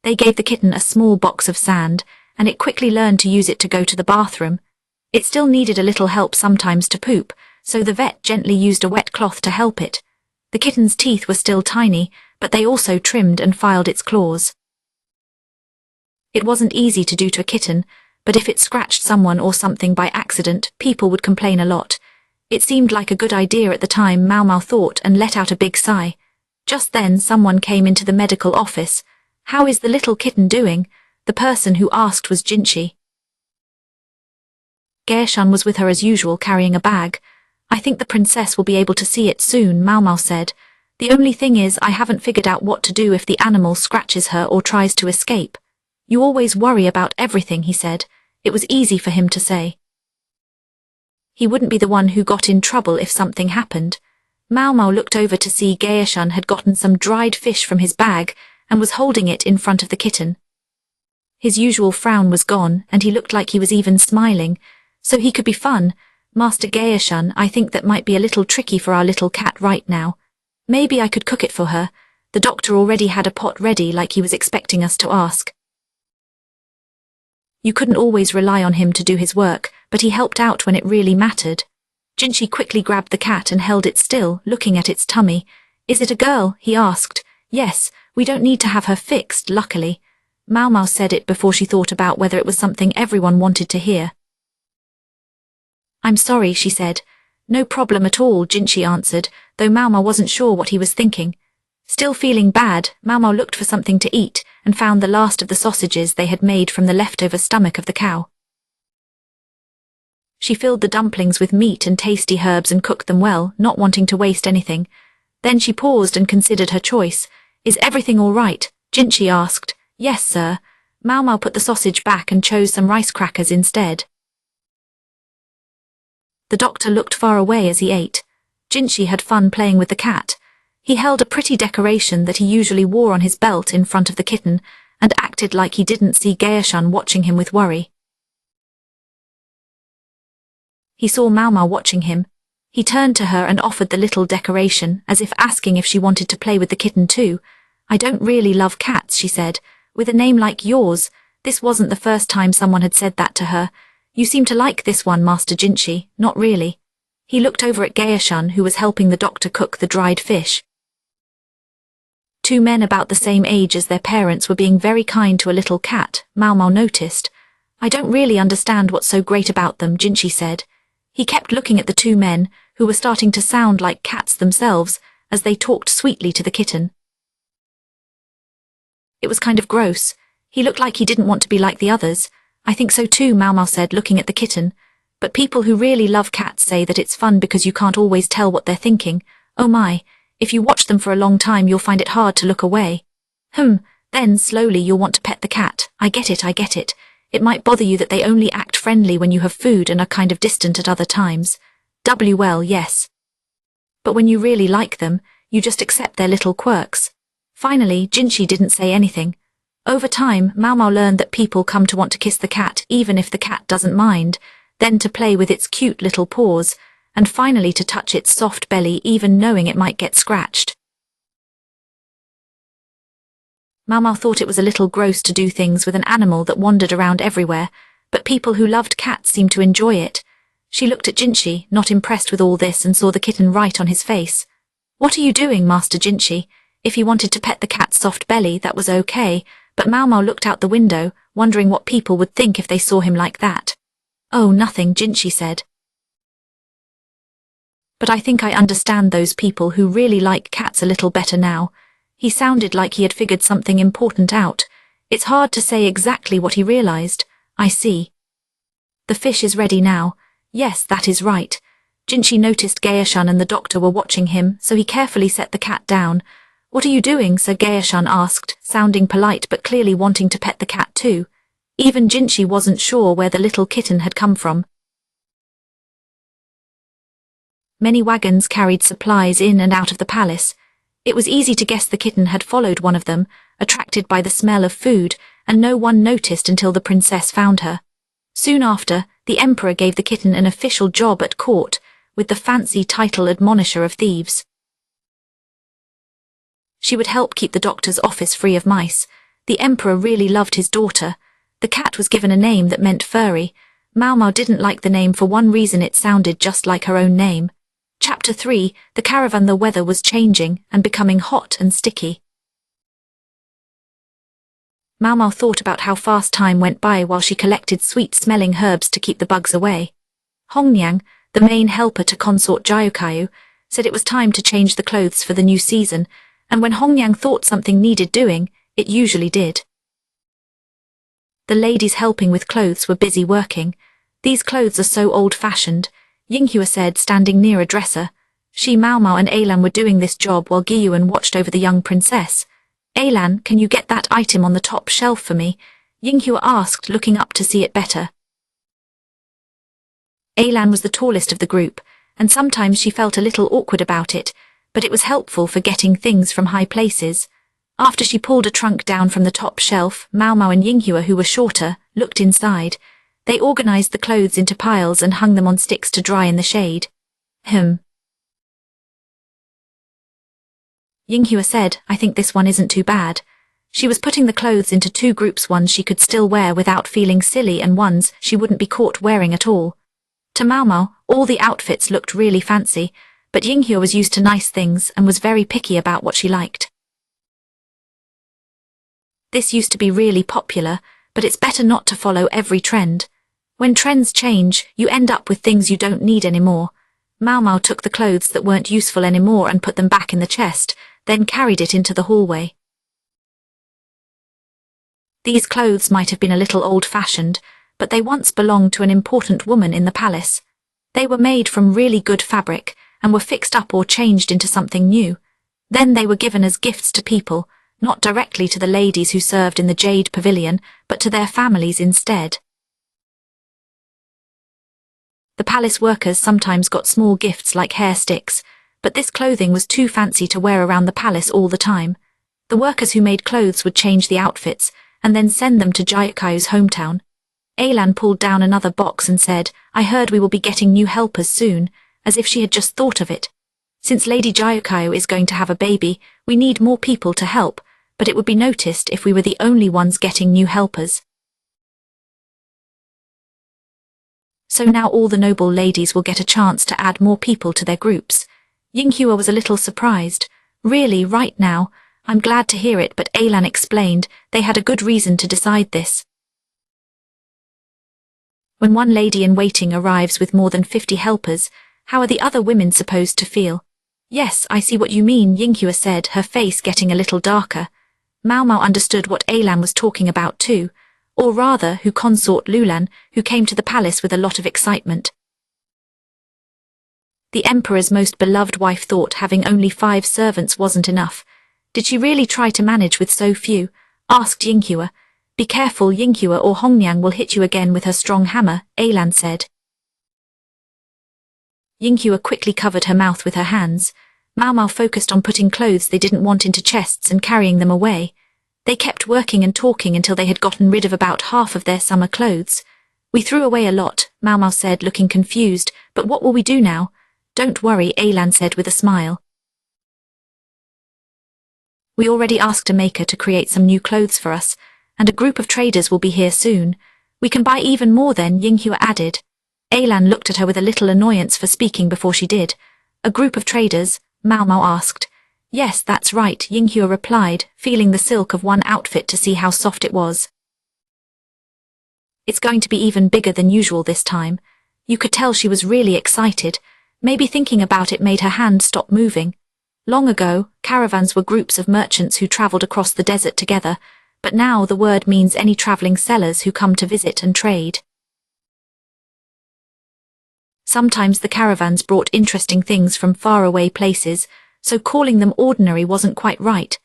They gave the kitten a small box of sand, and it quickly learned to use it to go to the bathroom. It still needed a little help sometimes to poop, so the vet gently used a wet cloth to help it. The kitten's teeth were still tiny, but they also trimmed and filed its claws. It wasn't easy to do to a kitten, but if it scratched someone or something by accident, people would complain a lot. It seemed like a good idea at the time, Maomao thought, and let out a big sigh. Just then someone came into the medical office. "How is the little kitten doing?" The person who asked was Jinchi. Gaoshan was with her as usual, carrying a bag. "I think the princess will be able to see it soon," Maomao said. "The only thing is I haven't figured out what to do if the animal scratches her or tries to escape." "You always worry about everything," he said. It was easy for him to say. He wouldn't be the one who got in trouble if something happened. Maomao looked over to see Gaoshan had gotten some dried fish from his bag and was holding it in front of the kitten. His usual frown was gone, and he looked like he was even smiling. "So he could be fun. Master Gaoshan, I think that might be a little tricky for our little cat right now. Maybe I could cook it for her." The doctor already had a pot ready, like he was expecting us to ask. You couldn't always rely on him to do his work, but he helped out when it really mattered. Jinchi quickly grabbed the cat and held it still, looking at its tummy. "Is it a girl?" he asked. "Yes, we don't need to have her fixed, luckily." Maomao said it before she thought about whether it was something everyone wanted to hear. "I'm sorry," she said. "No problem at all," Jinchi answered, though Maomao wasn't sure what he was thinking. Still feeling bad, Maomao looked for something to eat and found the last of the sausages they had made from the leftover stomach of the cow. She filled the dumplings with meat and tasty herbs and cooked them well, not wanting to waste anything. Then she paused and considered her choice. "Is everything all right?" Jinchi asked. "Yes, sir." Maomao put the sausage back and chose some rice crackers instead. The doctor looked far away as he ate. Jinchi had fun playing with the cat. He held a pretty decoration that he usually wore on his belt in front of the kitten and acted like he didn't see Gaoshan watching him with worry. He saw Maomao watching him. He turned to her and offered the little decoration, as if asking if she wanted to play with the kitten too. "I don't really love cats," she said. "With a name like yours." This wasn't the first time someone had said that to her. "You seem to like this one, Master Jinchi." "Not really." He looked over at Gaoshan, who was helping the doctor cook the dried fish. Two men about the same age as their parents were being very kind to a little cat, Maomao noticed. "I don't really understand what's so great about them," Jinchi said. He kept looking at the two men, who were starting to sound like cats themselves, as they talked sweetly to the kitten. It was kind of gross. He looked like he didn't want to be like the others. "I think so too," Maomao said, looking at the kitten. "But people who really love cats say that it's fun because you can't always tell what they're thinking. Oh my, if you watch them for a long time you'll find it hard to look away. Then slowly you'll want to pet the cat. I get it. It might bother you that they only act friendly when you have food and are kind of distant at other times. Well, yes. But when you really like them, you just accept their little quirks." Finally, Jinchi didn't say anything. Over time, Maomao learned that people come to want to kiss the cat even if the cat doesn't mind, then to play with its cute little paws, and finally to touch its soft belly even knowing it might get scratched. Maomao thought it was a little gross to do things with an animal that wandered around everywhere, but people who loved cats seemed to enjoy it. She looked at Jinchi, not impressed with all this, and saw the kitten right on his face. "What are you doing, Master Jinchi?" If he wanted to pet the cat's soft belly, that was okay, but Maomao looked out the window, wondering what people would think if they saw him like that. "Oh, nothing," Jinchi said. "But I think I understand those people who really like cats a little better now." He sounded like he had figured something important out. It's hard to say exactly what he realized. "I see. The fish is ready now." "Yes, that is right." Jinchi noticed Gaoshan and the doctor were watching him, so he carefully set the cat down. "What are you doing, sir?" Gaoshan asked, sounding polite but clearly wanting to pet the cat too. Even Jinchi wasn't sure where the little kitten had come from. Many wagons carried supplies in and out of the palace. It was easy to guess the kitten had followed one of them, attracted by the smell of food, and no one noticed until the princess found her. Soon after, the emperor gave the kitten an official job at court, with the fancy title Admonisher of Thieves. She would help keep the doctor's office free of mice. The emperor really loved his daughter. The cat was given a name that meant furry. Maomao didn't like the name for one reason: it sounded just like her own name. Chapter 3, The Caravan. The weather was changing and becoming hot and sticky. Maomao thought about how fast time went by while she collected sweet-smelling herbs to keep the bugs away. Hongniang, the main helper to consort Gyokyu, said it was time to change the clothes for the new season, and when Hongniang thought something needed doing, it usually did. The ladies helping with clothes were busy working. These clothes are so old-fashioned, Yinghua said, standing near a dresser. She, Maomao and Alan were doing this job while Gyuan watched over the young princess. Alan, can you get that item on the top shelf for me? Yinghua asked, looking up to see it better. Alan was the tallest of the group, and sometimes she felt a little awkward about it, but it was helpful for getting things from high places. After she pulled a trunk down from the top shelf, Maomao and Yinghua, who were shorter, looked inside. They organized the clothes into piles and hung them on sticks to dry in the shade. Yinghua said, I think this one isn't too bad. She was putting the clothes into two groups: ones she could still wear without feeling silly and ones she wouldn't be caught wearing at all. To Maomao, all the outfits looked really fancy, but Yinghua was used to nice things and was very picky about what she liked. This used to be really popular, but it's better not to follow every trend. When trends change, you end up with things you don't need anymore. Maomao took the clothes that weren't useful anymore and put them back in the chest, then carried it into the hallway. These clothes might have been a little old-fashioned, but they once belonged to an important woman in the palace. They were made from really good fabric and were fixed up or changed into something new. Then they were given as gifts to people, not directly to the ladies who served in the Jade Pavilion, but to their families instead. The palace workers sometimes got small gifts like hair sticks, but this clothing was too fancy to wear around the palace all the time. The workers who made clothes would change the outfits and then send them to Gyokyu's hometown. Alan pulled down another box and said, I heard we will be getting new helpers soon, as if she had just thought of it. Since Lady Gyokyu is going to have a baby, we need more people to help, but it would be noticed if we were the only ones getting new helpers. So now all the noble ladies will get a chance to add more people to their groups. Yinghua was a little surprised. Really, right now? I'm glad to hear it, but Alan explained they had a good reason to decide this. When one lady-in-waiting arrives with more than 50 helpers, how are the other women supposed to feel? Yes, I see what you mean, Yinghua said, her face getting a little darker. Maomao understood what Alan was talking about too, or rather who consort Lulan, who came to the palace with a lot of excitement. The emperor's most beloved wife thought having only 5 servants wasn't enough. Did she really try to manage with so few? Asked Yinghua. Be careful, Yinghua, or Hongniang will hit you again with her strong hammer, Alan said. Yinghua quickly covered her mouth with her hands. Maomao focused on putting clothes they didn't want into chests and carrying them away. They kept working and talking until they had gotten rid of about half of their summer clothes. We threw away a lot, Maomao said, looking confused, but what will we do now? Don't worry, Alan said with a smile. We already asked a maker to create some new clothes for us, and a group of traders will be here soon. We can buy even more then, Yinghua added. Alan looked at her with a little annoyance for speaking before she did. A group of traders? Maomao asked. Yes, that's right, Yinghua replied, feeling the silk of one outfit to see how soft it was. It's going to be even bigger than usual this time. You could tell she was really excited. Maybe thinking about it made her hand stop moving. Long ago, caravans were groups of merchants who traveled across the desert together, but now the word means any traveling sellers who come to visit and trade. Sometimes the caravans brought interesting things from faraway places, so calling them ordinary wasn't quite right,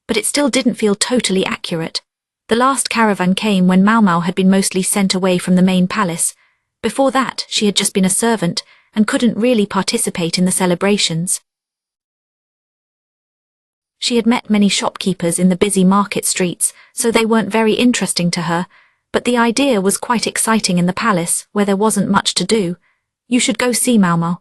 but it still didn't feel totally accurate. The last caravan came when Maomao had been mostly sent away from the main palace. Before that, she had just been a servant and couldn't really participate in the celebrations. She had met many shopkeepers in the busy market streets, so they weren't very interesting to her, but the idea was quite exciting in the palace, where there wasn't much to do. You should go see Maomao.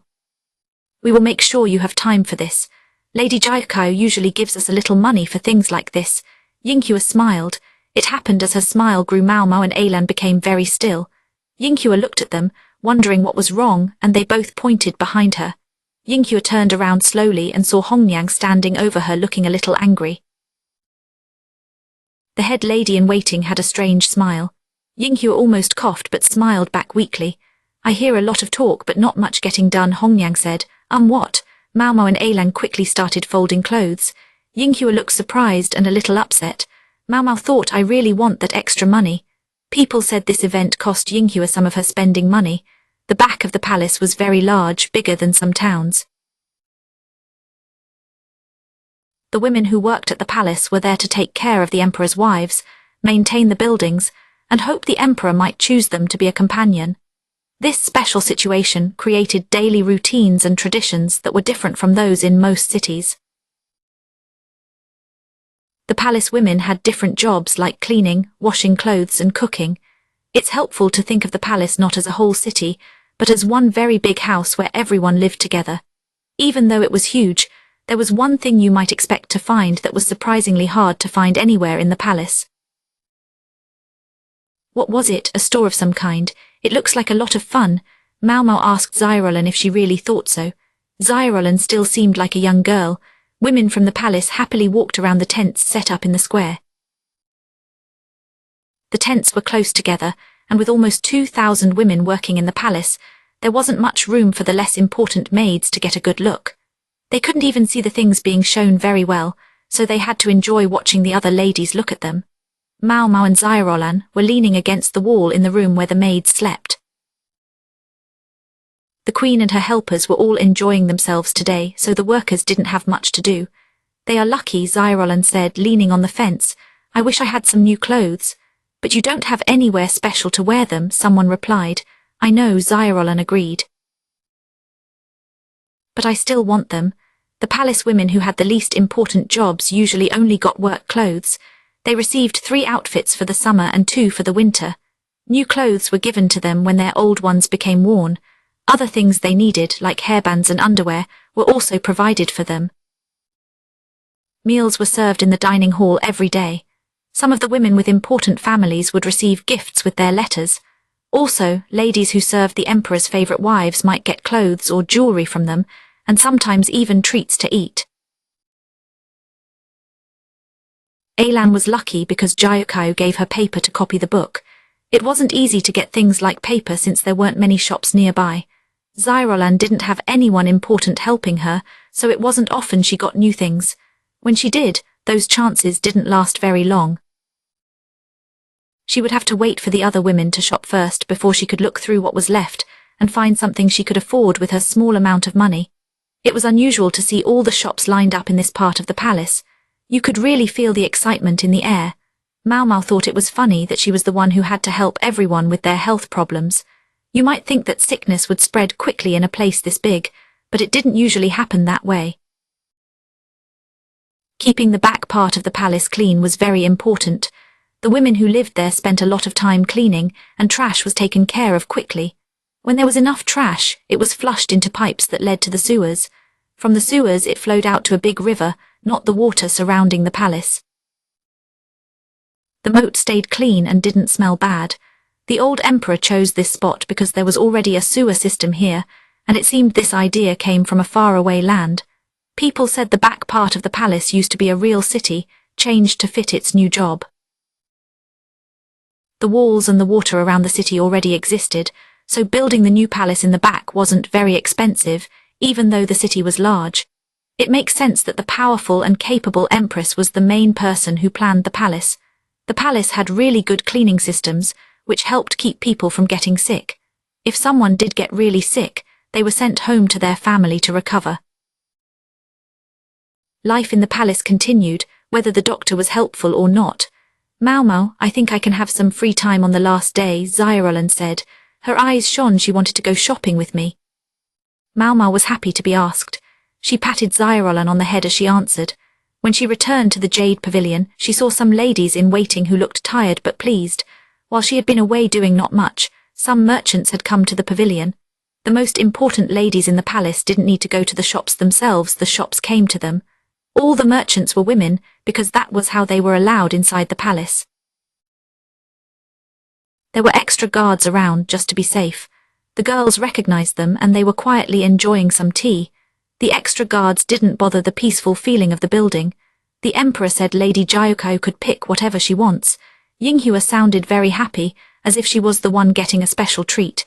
We will make sure you have time for this. Lady Gyokyu usually gives us a little money for things like this. Yinghua smiled. It happened as her smile grew. Maomao and Alan became very still. Yinghua looked at them, wondering what was wrong, and they both pointed behind her. Yinghua turned around slowly and saw Hongyang standing over her looking a little angry. The head lady in waiting had a strange smile. Yinghua almost coughed but smiled back weakly. I hear a lot of talk but not much getting done, Hongyang said. What? Maomao and Alan quickly started folding clothes. Yinghua looked surprised and a little upset. Maomao thought, I really want that extra money. People said this event cost Yinghua some of her spending money. The back of the palace was very large, bigger than some towns. The women who worked at the palace were there to take care of the emperor's wives, maintain the buildings, and hope the emperor might choose them to be a companion. This special situation created daily routines and traditions that were different from those in most cities. The palace women had different jobs like cleaning, washing clothes and cooking. It's helpful to think of the palace not as a whole city, but as one very big house where everyone lived together. Even though it was huge, there was one thing you might expect to find that was surprisingly hard to find anywhere in the palace. What was it? A store of some kind. It looks like a lot of fun. Maomao asked Xiaolan if she really thought so. Xiaolan still seemed like a young girl. Women from the palace happily walked around the tents set up in the square. The tents were close together, and with almost 2,000 women working in the palace, there wasn't much room for the less important maids to get a good look. They couldn't even see the things being shown very well, so they had to enjoy watching the other ladies look at them. Maomao and Xiaolan were leaning against the wall in the room where the maids slept. The queen and her helpers were all enjoying themselves today, so the workers didn't have much to do. They are lucky, Xiaolan said, leaning on the fence. I wish I had some new clothes. But you don't have anywhere special to wear them, someone replied. I know, Xiaolan agreed. But I still want them. The palace women who had the least important jobs usually only got work clothes. They received 3 outfits for the summer and 2 for the winter. New clothes were given to them when their old ones became worn. Other things they needed, like hairbands and underwear, were also provided for them. Meals were served in the dining hall every day. Some of the women with important families would receive gifts with their letters. Also, ladies who served the emperor's favorite wives might get clothes or jewelry from them, and sometimes even treats to eat. Alan was lucky because Jiukao gave her paper to copy the book. It wasn't easy to get things like paper since there weren't many shops nearby. Xiaolan didn't have anyone important helping her, so it wasn't often she got new things. When she did, those chances didn't last very long. She would have to wait for the other women to shop first before she could look through what was left and find something she could afford with her small amount of money. It was unusual to see all the shops lined up in this part of the palace. You could really feel the excitement in the air. Maomao thought it was funny that she was the one who had to help everyone with their health problems. You might think that sickness would spread quickly in a place this big, but it didn't usually happen that way. Keeping the back part of the palace clean was very important. The women who lived there spent a lot of time cleaning, and trash was taken care of quickly. When there was enough trash, it was flushed into pipes that led to the sewers. From the sewers it flowed out to a big river, not the water surrounding the palace. The moat stayed clean and didn't smell bad. The old emperor chose this spot because there was already a sewer system here, and it seemed this idea came from a faraway land. People said the back part of the palace used to be a real city, changed to fit its new job. The walls and the water around the city already existed, so building the new palace in the back wasn't very expensive, even though the city was large. It makes sense that the powerful and capable empress was the main person who planned the palace. The palace had really good cleaning systems, which helped keep people from getting sick. If someone did get really sick, they were sent home to their family to recover. Life in the palace continued, whether the doctor was helpful or not. Maomao, I think I can have some free time on the last day, Xiaolan said. Her eyes shone. She wanted to go shopping with me. Maomao was happy to be asked. She patted Xiaolan on the head as she answered. When she returned to the Jade Pavilion, she saw some ladies in waiting who looked tired but pleased. While she had been away doing not much, some merchants had come to the pavilion. The most important ladies in the palace didn't need to go to the shops themselves, the shops came to them. All the merchants were women, because that was how they were allowed inside the palace. There were extra guards around just to be safe. The girls recognized them and they were quietly enjoying some tea. The extra guards didn't bother the peaceful feeling of the building. The emperor said Lady Gyokao could pick whatever she wants. Yinghua sounded very happy, as if she was the one getting a special treat.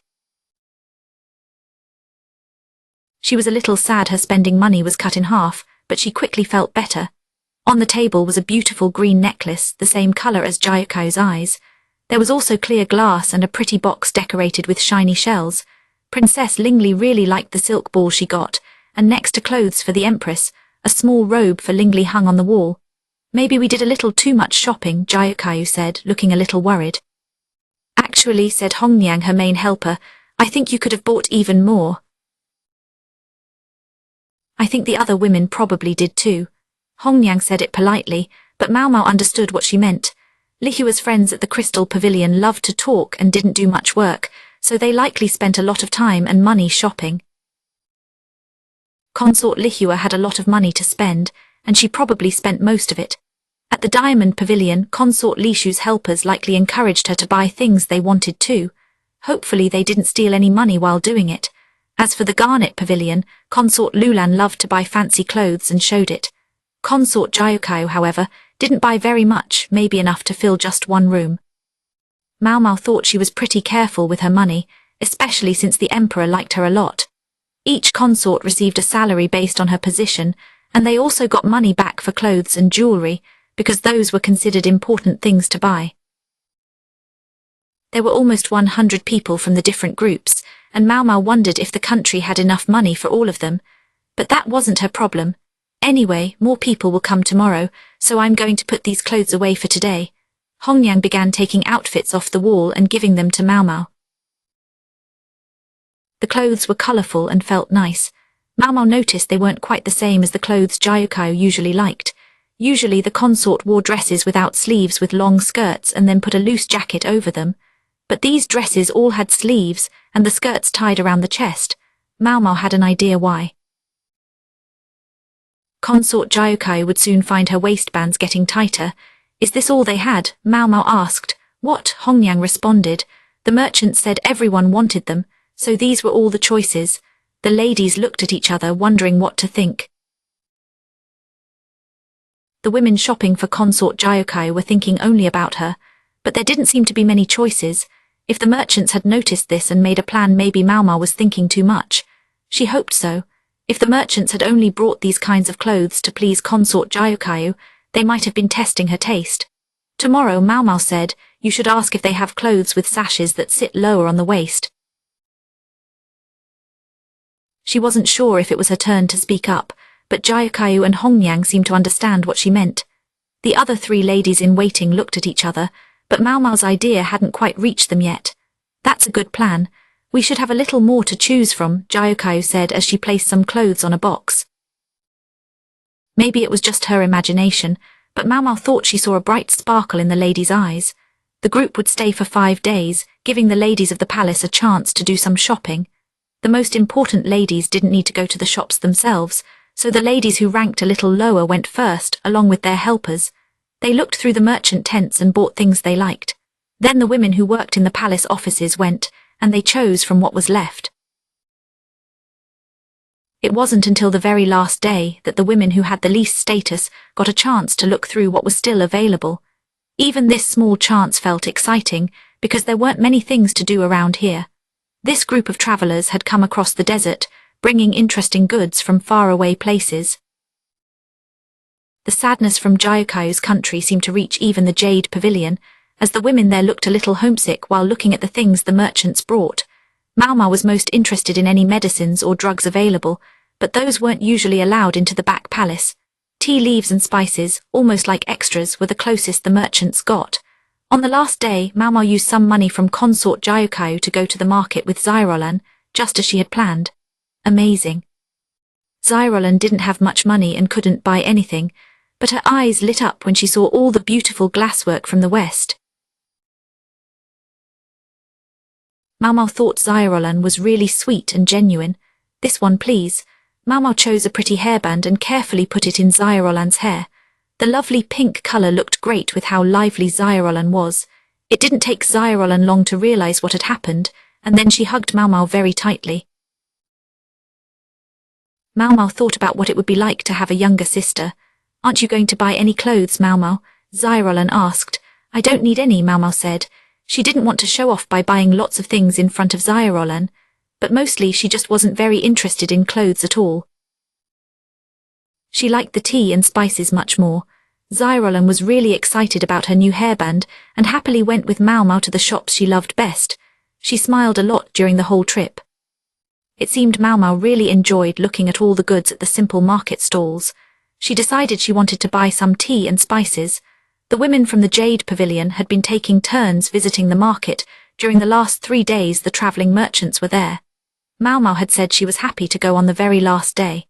She was a little sad her spending money was cut in half, but she quickly felt better. On the table was a beautiful green necklace, the same color as Gyokao's eyes. There was also clear glass and a pretty box decorated with shiny shells. Princess Lingli really liked the silk ball she got, and next to clothes for the empress, a small robe for Lingli hung on the wall. Maybe we did a little too much shopping, Gyokao said, looking a little worried. Actually, said Hongyang, her main helper, I think you could have bought even more. I think the other women probably did too. Hongyang said it politely, but Maomao understood what she meant. Lihua's friends at the Crystal Pavilion loved to talk and didn't do much work, so they likely spent a lot of time and money shopping. Consort Lihua had a lot of money to spend, and she probably spent most of it. At the Diamond Pavilion, Consort Lishu's helpers likely encouraged her to buy things they wanted too. Hopefully they didn't steal any money while doing it. As for the Garnet Pavilion, Consort Lulan loved to buy fancy clothes and showed it. Consort Gyokao, however, didn't buy very much, maybe enough to fill just one room. Maomao thought she was pretty careful with her money, especially since the emperor liked her a lot. Each consort received a salary based on her position, and they also got money back for clothes and jewelry, because those were considered important things to buy. There were almost 100 people from the different groups, and Maomao wondered if the country had enough money for all of them. But that wasn't her problem. Anyway, more people will come tomorrow, so I'm going to put these clothes away for today. Hongyang began taking outfits off the wall and giving them to Maomao. The clothes were colorful and felt nice. Maomao noticed they weren't quite the same as the clothes Gyokao usually liked. Usually the consort wore dresses without sleeves with long skirts and then put a loose jacket over them. But these dresses all had sleeves, and the skirts tied around the chest. Maomao had an idea why. Consort Gyokao would soon find her waistbands getting tighter. Is this all they had? Maomao asked. What? Hongyang responded. The merchants said everyone wanted them, so these were all the choices. The ladies looked at each other, wondering what to think. The women shopping for Consort Gyokao were thinking only about her, but there didn't seem to be many choices. If the merchants had noticed this and made a plan, maybe Maomao was thinking too much. She hoped so. If the merchants had only brought these kinds of clothes to please Consort Gyokao, they might have been testing her taste. Tomorrow, Maomao said, you should ask if they have clothes with sashes that sit lower on the waist. She wasn't sure if it was her turn to speak up, but Gyokao and Hongyang seemed to understand what she meant. The other three ladies in waiting looked at each other, but Maomao's idea hadn't quite reached them yet. That's a good plan. We should have a little more to choose from, Gyokao said as she placed some clothes on a box. Maybe it was just her imagination, but Maomao thought she saw a bright sparkle in the ladies' eyes. The group would stay for 5 days, giving the ladies of the palace a chance to do some shopping. The most important ladies didn't need to go to the shops themselves, so the ladies who ranked a little lower went first, along with their helpers. They looked through the merchant tents and bought things they liked. Then the women who worked in the palace offices went, and they chose from what was left. It wasn't until the very last day that the women who had the least status got a chance to look through what was still available. Even this small chance felt exciting, because there weren't many things to do around here. This group of travelers had come across the desert, bringing interesting goods from faraway places. The sadness from Gyokao's country seemed to reach even the Jade Pavilion, as the women there looked a little homesick while looking at the things the merchants brought. Maomao was most interested in any medicines or drugs available, but those weren't usually allowed into the back palace. Tea leaves and spices, almost like extras, were the closest the merchants got. On the last day, Maomao used some money from Consort Gyokao to go to the market with Zyrolan, just as she had planned. Amazing. Zyrolan didn't have much money and couldn't buy anything, but her eyes lit up when she saw all the beautiful glasswork from the west. Maomao thought Zyrolan was really sweet and genuine. This one, please. Maomao chose a pretty hairband and carefully put it in Zyrolan's hair. The lovely pink color looked great with how lively Zyrolan was. It didn't take Zyrolan long to realize what had happened, and then she hugged Maomao very tightly. Maomao thought about what it would be like to have a younger sister. Aren't you going to buy any clothes, Maomao? Zyrolan asked. I don't need any, Maomao said. She didn't want to show off by buying lots of things in front of Zyrolan, but mostly she just wasn't very interested in clothes at all. She liked the tea and spices much more. Zyrolan was really excited about her new hairband and happily went with Maomao to the shops she loved best. She smiled a lot during the whole trip. It seemed Maomao really enjoyed looking at all the goods at the simple market stalls. She decided she wanted to buy some tea and spices. The women from the Jade Pavilion had been taking turns visiting the market during the last 3 days the travelling merchants were there. Maomao had said she was happy to go on the very last day.